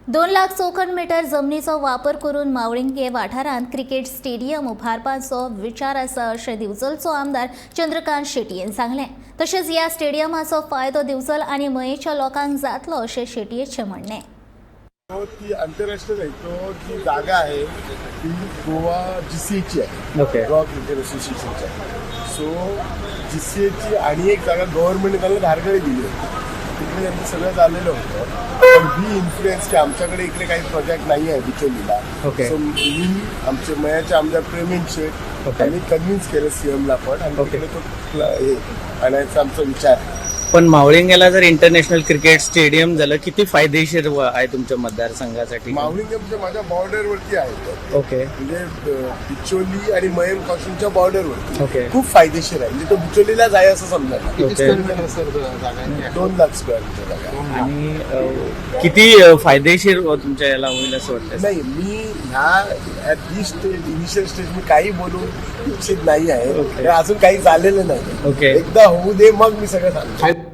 2 lakh चौखण metre जमनीचो वापर करून मावळिंगे वाठारांत क्रिकेट स्टेडियम उभारपाचो विचार आसा अशें दिवचलचो आमदार चंद्रकांत शेटयेन सांगलें. तशेंच ह्या स्टेडियमाचो फायदो दिवचल आनी मयेच्या लोकांक जातलो अशें शेटयेचें म्हणणें. ती आंतरराष्ट्रीय नाही, तो जी जागा आहे ती गोवा GCAची आहे. गोवा क्रिकेट असोसिएशनची आहे. सो GCAची आणि एक जागा गव्हर्नमेंटने धारगळे दिली होती. तिकडे त्यांचं सगळं झालेलं होतं. पण ही इन्फ्लुएन्स की आमच्याकडे इकडे काही प्रोजेक्ट नाही आहे बिचोलीला. सो मी आमचे मयाचे आमदार प्रेमीन शेठ यांनी कन्व्हिन्स केलं CMला पण आणि तिकडे तो हे आणायचा आमचा विचार आहे. पण मावळिंगेला जर इंटरनॅशनल क्रिकेट स्टेडियम झालं किती फायदेशीर आहे तुमच्या मतदारसंघासाठी? मावळिंगे म्हणजे माझ्या बॉर्डरवरती आहे. ओके. म्हणजे बिचोली आणि मयम कॉशनच्या बॉर्डरवरती ओके. खूप फायदेशीर आहे. म्हणजे तो बिचोलीला जाय असं समजा. ओके. 2 लाख स्क्वेअर जागा. आणि किती फायदेशीर तुमच्या याला होईल असं वाटतं? नाही, मी इनिशियल स्टेज मी काही बोलू इच्छित नाही आहे. अजून काही झालेलं नाही. ओके. एकदा होऊ दे मग मी सगळं सांगतो.